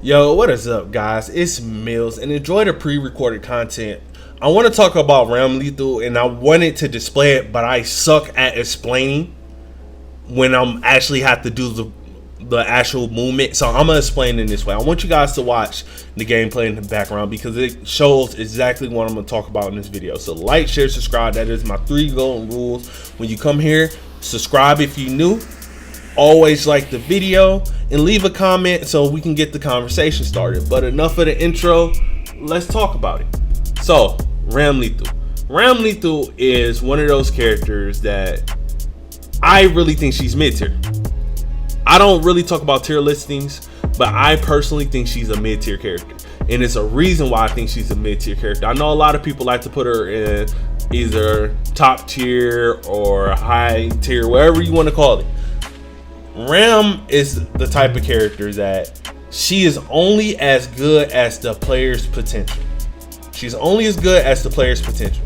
Yo, what is up, guys? It's Millz, and enjoy the pre-recorded content. I want to talk about Ramlethal, and I wanted to display it, but I suck at explaining when I'm actually have to do the actual movement. So I'm gonna explain in this way. I want you guys to watch the gameplay in the background because it shows exactly what I'm gonna talk about in this video. So like, share, subscribe. That is my 3 golden rules. When you come here, subscribe if you're new. Always like the video and leave a comment so we can get the conversation started. But enough of the intro, let's talk about it. So Ramlethal. Ramlethal is one of those characters that I really think she's mid-tier. I don't really talk about tier listings, but I personally think she's a mid-tier character. And it's a reason why I think she's a mid-tier character. I know a lot of people like to put her in either top tier or high tier, whatever you want to call it. Ram is the type of character that she is only as good as the player's potential. She's only as good as the player's potential.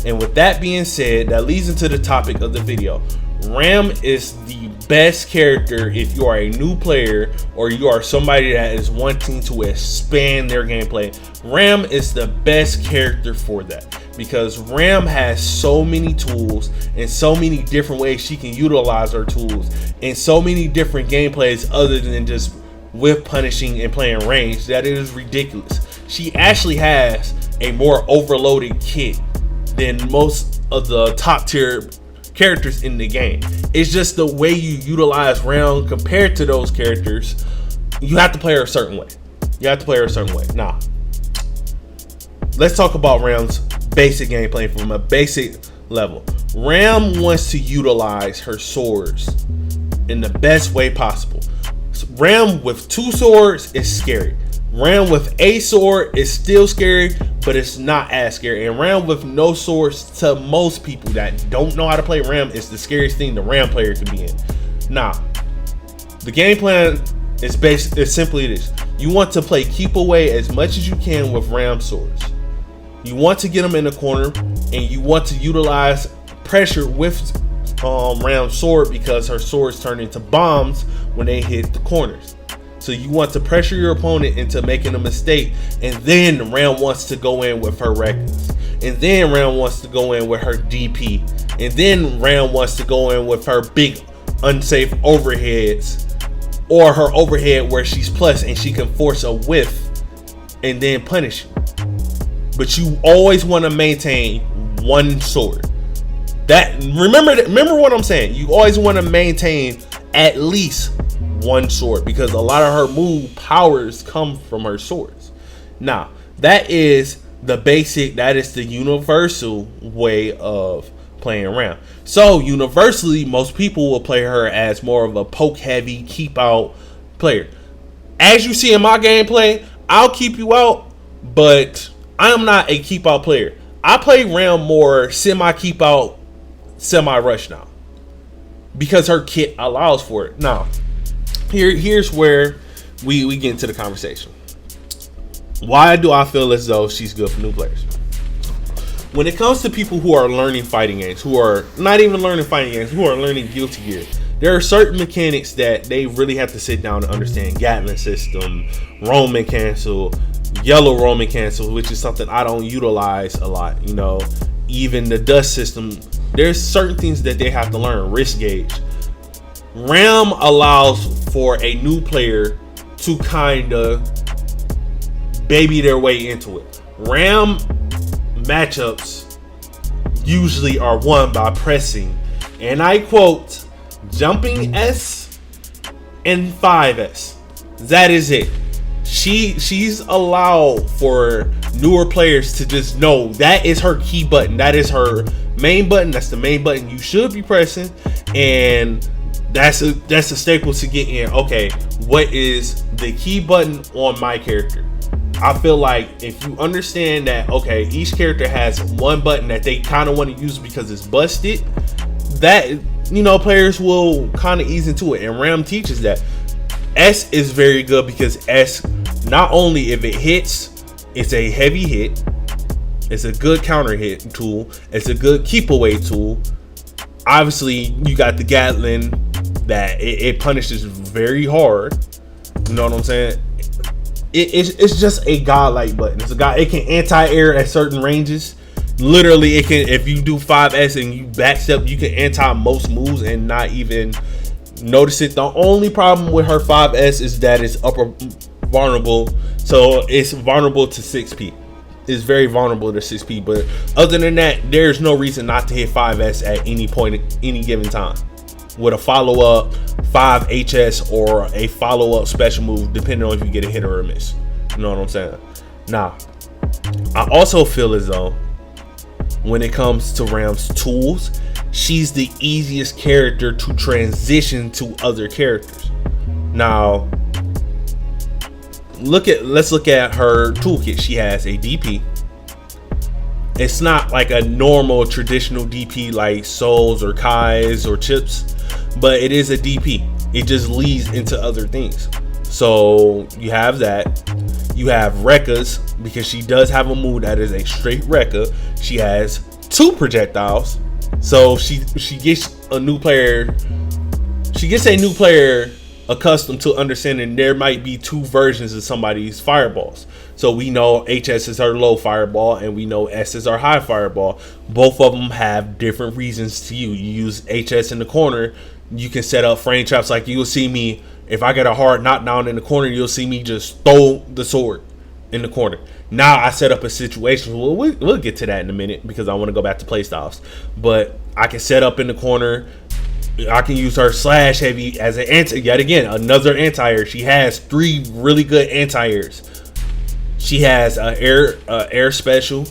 And with that being said, that leads into the topic of the video. Ram is the best character if you are a new player or you are somebody that is wanting to expand their gameplay. Ram is the best character for that because Ram has so many tools and so many different ways she can utilize her tools and so many different gameplays other than just whiff punishing and playing range that it is ridiculous. She actually has a more overloaded kit than most of the top tier characters in the game. It's just the way you utilize Ram compared to those characters. You have to play her a certain way. Now, let's talk about Ram's basic gameplay from a basic level. Ram wants to utilize her swords in the best way possible. Ram with 2 swords is scary. Ram with a sword is still scary, but it's not as scary. And Ram with no swords, to most people that don't know how to play Ram, is the scariest thing the Ram player can be in. Now, the game plan is simply this. You want to play keep away as much as you can with Ram swords. You want to get them in the corner, and you want to utilize pressure with Ram's sword because her swords turn into bombs when they hit the corners. So you want to pressure your opponent into making a mistake, and then Ram wants to go in with her reckless, and then Ram wants to go in with her DP, and then Ram wants to go in with her big unsafe overheads, or her overhead where she's plus and she can force a whiff and then punish you. But you always want to maintain 1 sword. Remember what I'm saying. You always want to maintain at least 1 sword because a lot of her move powers come from her swords. Now, that is the basic, that is the universal way of playing Ram. So universally, most people will play her as more of a poke heavy, keep out player. As you see in my gameplay, I'll keep you out, but I am not a keep out player. I play Ram more semi keep out, semi rush now because her kit allows for it. Now, here's where we get into the conversation. Why do I feel as though she's good for new players? When it comes to people who are learning fighting games, who are not even learning fighting games, who are learning Guilty Gear, there are certain mechanics that they really have to sit down and understand. Gatling system, Roman cancel, yellow Roman cancel, which is something I don't utilize a lot. You know, even the dust system. There's certain things that they have to learn. Risk gauge. Ram allows for a new player to kind of baby their way into it. Ram matchups usually are won by pressing, and I quote, jumping S and 5S. That is it. She's allowed for newer players to just know that is her key button. That is her main button. That's the main button you should be pressing, and that's a staple to get in. Okay, what is the key button on my character? I feel like if you understand that, okay, each character has 1 button that they kind of want to use because it's busted, that, you know, players will kind of ease into it. And Ram teaches that. S is very good because S, not only if it hits, it's a heavy hit, it's a good counter hit tool, it's a good keep away tool. Obviously, you got the Gatling that it punishes very hard. You know what I'm saying? It's just a godlike button. It's a god. It can anti-air at certain ranges. Literally, it can, if you do 5S and you backstep, you can anti most moves and not even notice it. The only problem with her 5S is that it's upper vulnerable, so it's vulnerable to 6P. It's very vulnerable to 6P, but other than that, there's no reason not to hit 5S at any point at any given time with a follow-up 5HS or a follow-up special move, depending on if you get a hit or a miss. You know what I'm saying? Now, I also feel as though when it comes to Ram's tools, she's the easiest character to transition to other characters. Now, let's look at her toolkit. She has a DP. It's not like a normal traditional DP like Souls or Kai's or Chips, but it is a DP. It just leads into other things. So you have that. You have Rekka's, because she does have a move that is a straight Rekka. She has 2 projectiles. So she gets a new player. She gets a new player accustomed to understanding there might be 2 versions of somebody's fireballs. So we know HS is her low fireball and we know S is our high fireball. Both of them have different reasons to use. You use HS in the corner, you can set up frame traps. Like you'll see me, if I get a hard knockdown in the corner, you'll see me just throw the sword in the corner. Now I set up a situation. We'll get to that in a minute because I want to go back to playstyles. But I can set up in the corner. I can use her slash heavy as an anti. Yet again, another anti-air. She has 3 really good anti-airs. She has an air special.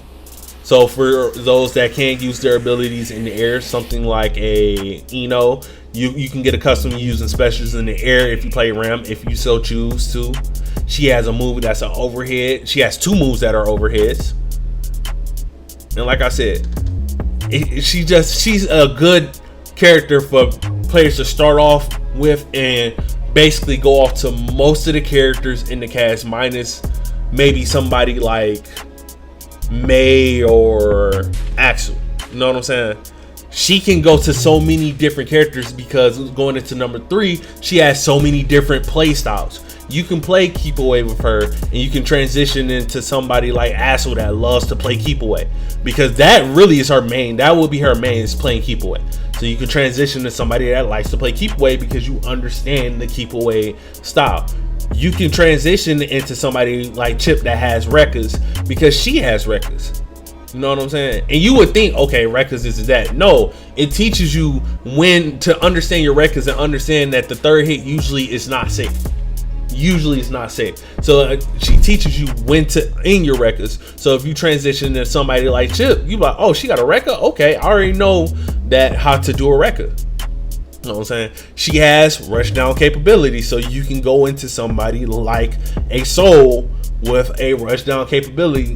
So for those that can't use their abilities in the air, something like a Eno, you can get accustomed to using specials in the air if you play Ram, if you so choose to. She has a move that's an overhead. She has 2 moves that are overheads. And like I said, she's a good character for players to start off with and basically go off to most of the characters in the cast, minus maybe somebody like May or Axel. You know what I'm saying? She can go to so many different characters because going into number 3, she has so many different play styles. You can play keep away with her and you can transition into somebody like Axel that loves to play keep away, because that really is her main. That will be her main, is playing keep away. So you can transition to somebody that likes to play keep away because you understand the keep away style. You can transition into somebody like Chip that has Rekka's because she has Rekka's. You know what I'm saying? And you would think, okay, Rekka's is that. No, it teaches you when to understand your Rekka's and understand that the 3rd hit usually is not safe. Usually it's not safe. So she teaches you when to in your Rekka's. So if you transition to somebody like Chip, you like, oh, she got a Rekka? Okay, I already know that how to do a Rekka. You know what I'm saying? She has rush down capability, so you can go into somebody like a Soul with a rush down capability.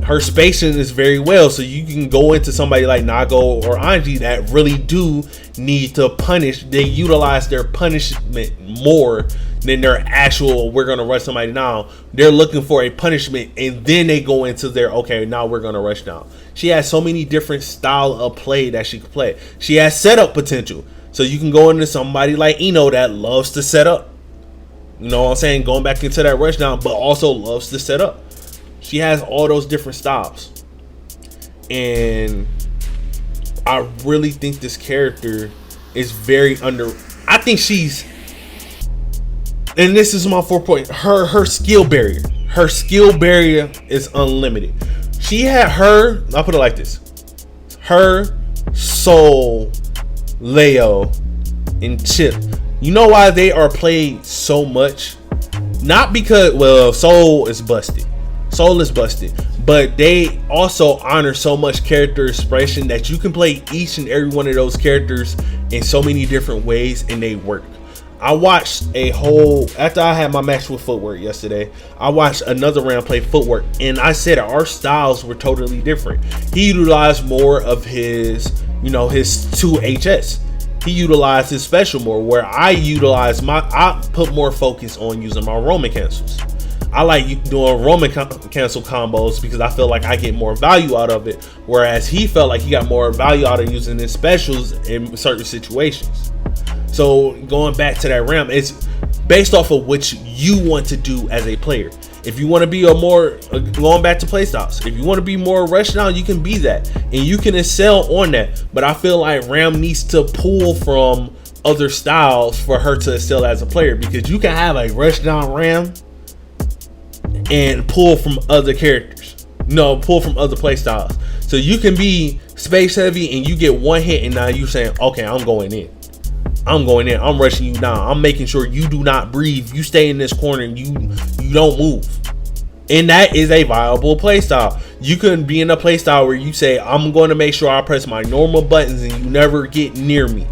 Her spacing is very well, so you can go into somebody like Nago or Anji that really do need to punish. They utilize their punishment more than their actual, we're gonna rush somebody down. They're looking for a punishment and then they go into their, okay, now we're gonna rush down. She has so many different style of play that she can play. She has setup potential, so you can go into somebody like Eno that loves to set up. You know what I'm saying? Going back into that rush down, but also loves to set up. She has all those different styles. And I really think this character is very I think she's, and this is my 4 point, her skill barrier. Her skill barrier is unlimited. She had her, I'll put it like this. Her, Soul, Leo, and Chip. You know why they are played so much? Not because, well, Soul is busted, but they also honor so much character expression that you can play each and every one of those characters in so many different ways and they work. I watched after I had my match with Footwork yesterday, I watched another round play Footwork, and I said our styles were totally different. He utilized more of his 2HS. He utilized his special more, where I put more focus on using my Roman cancels. I like doing Roman cancel combos because I feel like I get more value out of it, whereas he felt like he got more value out of using his specials in certain situations. So going back to that Ram, it's based off of what you want to do as a player. If you want to be a more going back to playstyles, if you want to be more rush down, you can be that, and you can excel on that. But I feel like Ram needs to pull from other styles for her to excel as a player, because you can have a rush down Ram and pull from other characters. No, pull from other playstyles. So you can be space heavy and you get one hit, and now you saying, okay, I'm going in. I'm rushing you down. I'm making sure you do not breathe. You stay in this corner and you don't move. And that is a viable playstyle. You can be in a playstyle where you say, I'm going to make sure I press my normal buttons and you never get near me.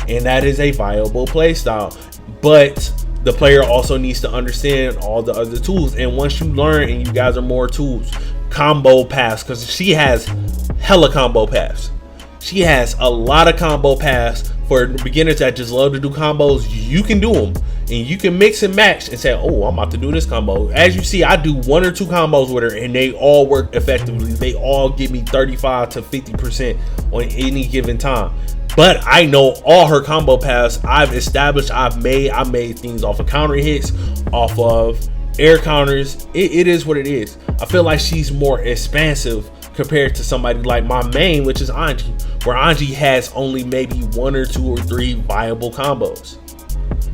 And that is a viable playstyle. But the player also needs to understand all the other tools. And once you learn and you guys are more tools, combo paths, because she has hella combo paths. She has a lot of combo paths for beginners that just love to do combos. You can do them, and you can mix and match and say, oh, I'm about to do this combo. As you see, I do 1 or 2 combos with her and they all work effectively. They all give me 35 to 50% on any given time. But I know all her combo paths. I've established, I made things off of counter hits, off of air counters. It is what it is. I feel like she's more expansive compared to somebody like my main, which is Anji, where Anji has only maybe 1 or 2 or 3 viable combos.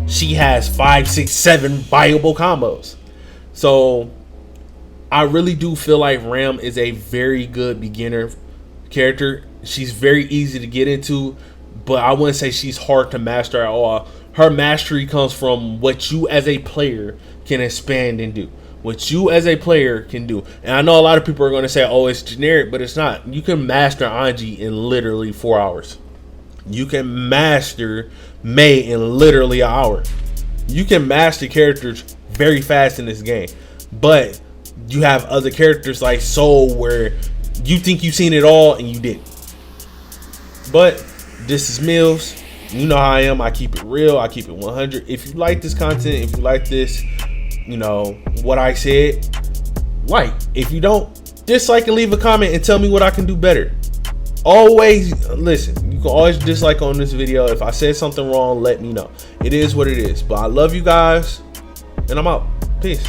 She has 5, 6, 7 viable combos. So I really do feel like Ram is a very good beginner character. She's very easy to get into, but I wouldn't say she's hard to master at all. Her mastery comes from what you as a player can expand and do. What you as a player can do. And I know a lot of people are going to say, oh, it's generic, but it's not. You can master Anji in literally 4 hours. You can master Mei in literally an hour. You can master characters very fast in this game. But you have other characters like Soul where you think you've seen it all and you didn't. But this is Millz. You know how I am. I keep it real. I keep it 100. If you like this content, if you like this, you know, what I said, like. If you don't, dislike and leave a comment and tell me what I can do better. Always, listen, you can always dislike on this video. If I said something wrong, let me know. It is what it is. But I love you guys, and I'm out. Peace.